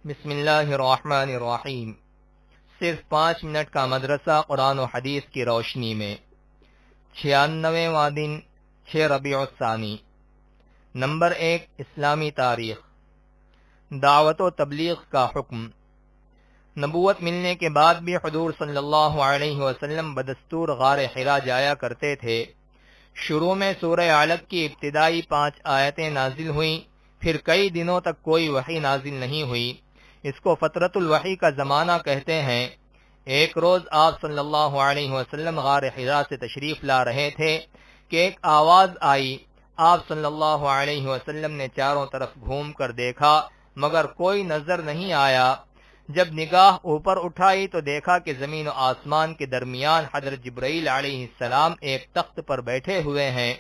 بسم اللہ الرحمن الرحیم۔ صرف 5 منٹ کا مدرسہ قرآن و حدیث کی روشنی میں 96واں دن 6 ربیع الثانی۔ نمبر 1، اسلامی تاریخ۔ دعوت و تبلیغ کا حکم۔ نبوت ملنے کے بعد بھی حضور صلی اللہ علیہ وسلم بدستور غار حرا جایا کرتے تھے۔ شروع میں سورہ علق کی ابتدائی 5 آیتیں نازل ہوئیں، پھر کئی دنوں تک کوئی وحی نازل نہیں ہوئی۔ اس کو فترۃ الوحی کا زمانہ کہتے ہیں۔ ایک روز آپ صلی اللہ علیہ وسلم غار حرا سے تشریف لا رہے تھے کہ ایک آواز آئی۔ آپ صلی اللہ علیہ وسلم نے چاروں طرف گھوم کر دیکھا مگر کوئی نظر نہیں آیا۔ جب نگاہ اوپر اٹھائی تو دیکھا کہ زمین و آسمان کے درمیان حضرت جبرائیل علیہ السلام ایک تخت پر بیٹھے ہوئے ہیں۔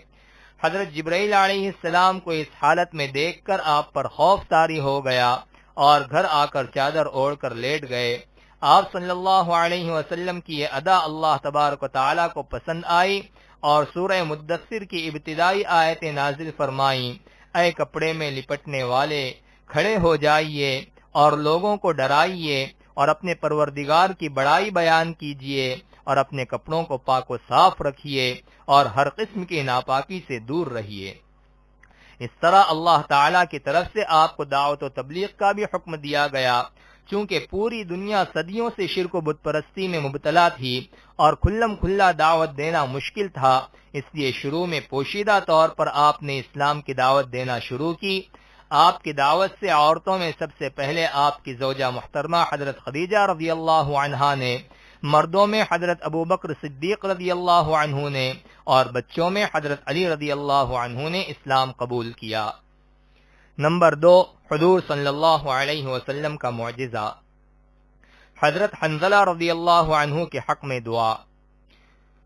حضرت جبرائیل علیہ السلام کو اس حالت میں دیکھ کر آپ پر خوف طاری ہو گیا اور گھر آ کر چادر اوڑھ کر لیٹ گئے۔ آپ صلی اللہ علیہ وسلم کی یہ ادا اللہ تبارک و تعالیٰ کو پسند آئی اور سورہ مدثر کی ابتدائی آیتیں نازل فرمائیں۔ اے کپڑے میں لپٹنے والے، کھڑے ہو جائیے اور لوگوں کو ڈرائیے اور اپنے پروردگار کی بڑائی بیان کیجیے اور اپنے کپڑوں کو پاک و صاف رکھیے اور ہر قسم کی ناپاکی سے دور رہیے۔ اس طرح اللہ تعالیٰ کی طرف سے آپ کو دعوت و تبلیغ کا بھی حکم دیا گیا۔ چونکہ پوری دنیا صدیوں سے شرک و بت پرستی میں مبتلا تھی اور کھلم کھلا دعوت دینا مشکل تھا، اس لیے شروع میں پوشیدہ طور پر آپ نے اسلام کی دعوت دینا شروع کی۔ آپ کی دعوت سے عورتوں میں سب سے پہلے آپ کی زوجہ محترمہ حضرت خدیجہ رضی اللہ عنہا نے، مردوں میں حضرت ابوبکر صدیق رضی اللہ عنہ نے اور بچوں میں حضرت علی رضی اللہ عنہ نے اسلام قبول کیا۔ نمبر 2، حضور صلی اللہ علیہ وسلم کا معجزہ۔ حضرت حنظلہ رضی اللہ عنہ کے حق میں دعا۔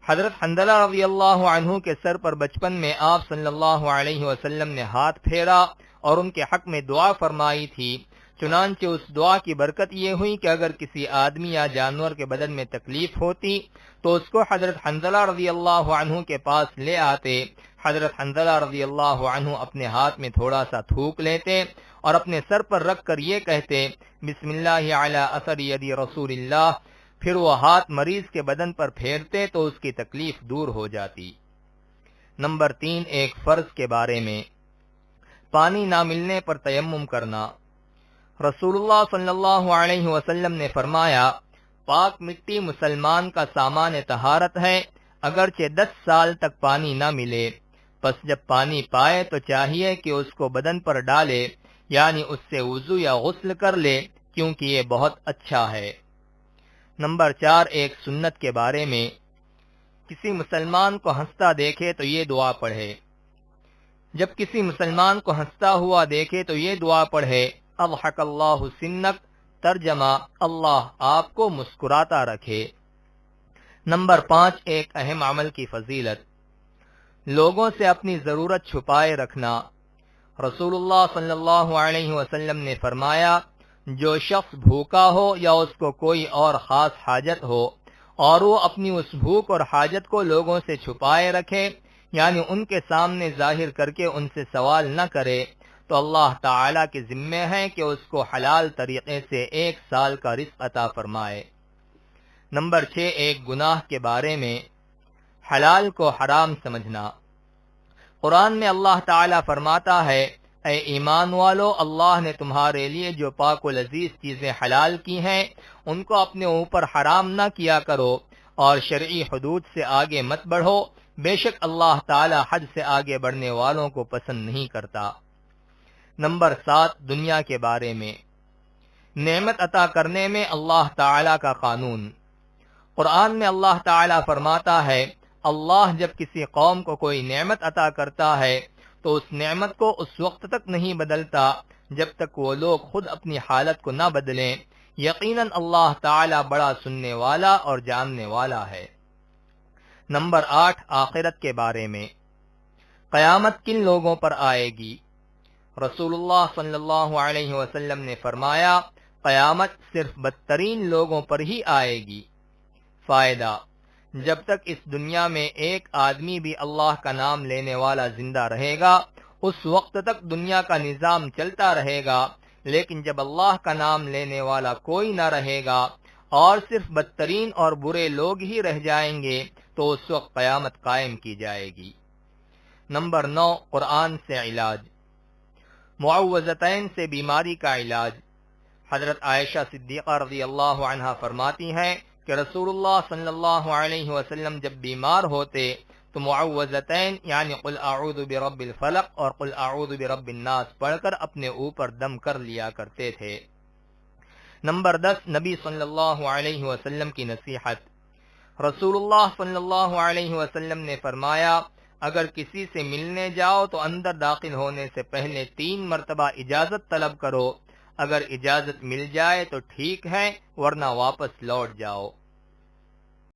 حضرت حنظلہ رضی اللہ عنہ کے سر پر بچپن میں آپ صلی اللہ علیہ وسلم نے ہاتھ پھیرا اور ان کے حق میں دعا فرمائی تھی۔ چنانچہ اس دعا کی برکت یہ ہوئی کہ اگر کسی آدمی یا جانور کے بدن میں تکلیف ہوتی تو اس کو حضرت حنظلہ رضی اللہ عنہ کے پاس لے آتے۔ حضرت حنظلہ رضی اللہ عنہ اپنے ہاتھ میں تھوڑا سا تھوک لیتے اور اپنے سر پر رکھ کر یہ کہتے، بسم اللہ علی اثر ید رسول اللہ، پھر وہ ہاتھ مریض کے بدن پر پھیرتے تو اس کی تکلیف دور ہو جاتی۔ نمبر 3، ایک فرض کے بارے میں۔ پانی نہ ملنے پر تیمم کرنا۔ رسول اللہ صلی اللہ علیہ وسلم نے فرمایا، پاک مٹی مسلمان کا سامان طہارت ہے اگرچہ 10 سال تک پانی نہ ملے، پس جب پانی پائے تو چاہیے کہ اس کو بدن پر ڈالے، یعنی اس سے وضو یا غسل کر لے، کیونکہ یہ بہت اچھا ہے۔ نمبر 4، ایک سنت کے بارے میں۔ کسی مسلمان کو ہنستا دیکھے تو یہ دعا پڑھے۔ جب کسی مسلمان کو ہنستا ہوا دیکھے تو یہ دعا پڑھے، اضحک اللہ سنک، ترجمہ اللہ آپ کو مسکراتا رکھے۔ نمبر 5، ایک اہم عمل کی فضیلت۔ لوگوں سے اپنی ضرورت چھپائے رکھنا۔ رسول اللہ صلی اللہ علیہ وسلم نے فرمایا، جو شخص بھوکا ہو یا اس کو کوئی اور خاص حاجت ہو اور وہ اپنی اس بھوک اور حاجت کو لوگوں سے چھپائے رکھے، یعنی ان کے سامنے ظاہر کر کے ان سے سوال نہ کرے، تو اللہ تعالیٰ کے ذمہ ہے کہ اس کو حلال طریقے سے 1 سال کا رزق عطا فرمائے۔ نمبر 6، ایک گناہ کے بارے میں۔ حلال کو حرام سمجھنا۔ قرآن میں اللہ تعالیٰ فرماتا ہے، اے ایمان والو، اللہ نے تمہارے لیے جو پاک و لذیذ چیزیں حلال کی ہیں ان کو اپنے اوپر حرام نہ کیا کرو اور شرعی حدود سے آگے مت بڑھو، بے شک اللہ تعالیٰ حد سے آگے بڑھنے والوں کو پسند نہیں کرتا۔ نمبر 7، دنیا کے بارے میں۔ نعمت عطا کرنے میں اللہ تعالیٰ کا قانون۔ قرآن میں اللہ تعالیٰ فرماتا ہے، اللہ جب کسی قوم کو کوئی نعمت عطا کرتا ہے تو اس نعمت کو اس وقت تک نہیں بدلتا جب تک وہ لوگ خود اپنی حالت کو نہ بدلیں، یقیناً اللہ تعالیٰ بڑا سننے والا اور جاننے والا ہے۔ نمبر 8، آخرت کے بارے میں۔ قیامت کن لوگوں پر آئے گی؟ رسول اللہ صلی اللہ علیہ وسلم نے فرمایا، قیامت صرف بدترین لوگوں پر ہی آئے گی۔ فائدہ: جب تک اس دنیا میں ایک آدمی بھی اللہ کا نام لینے والا زندہ رہے گا، اس وقت تک دنیا کا نظام چلتا رہے گا، لیکن جب اللہ کا نام لینے والا کوئی نہ رہے گا اور صرف بدترین اور برے لوگ ہی رہ جائیں گے تو اس وقت قیامت قائم کی جائے گی۔ نمبر 9، قرآن سے علاج۔ معوذتین سے بیماری کا علاج۔ حضرت عائشہ صدیقہ رضی اللہ عنہا فرماتی ہیں کہ رسول اللہ صلی اللہ علیہ وسلم جب بیمار ہوتے تو معوذتین یعنی قل اعوذ برب الفلق اور قل اعوذ برب الناس پڑھ کر اپنے اوپر دم کر لیا کرتے تھے۔ نمبر 10، نبی صلی اللہ علیہ وسلم کی نصیحت۔ رسول اللہ صلی اللہ علیہ وسلم نے فرمایا، اگر کسی سے ملنے جاؤ تو اندر داخل ہونے سے پہلے 3 مرتبہ اجازت طلب کرو، اگر اجازت مل جائے تو ٹھیک ہے ورنہ واپس لوٹ جاؤ۔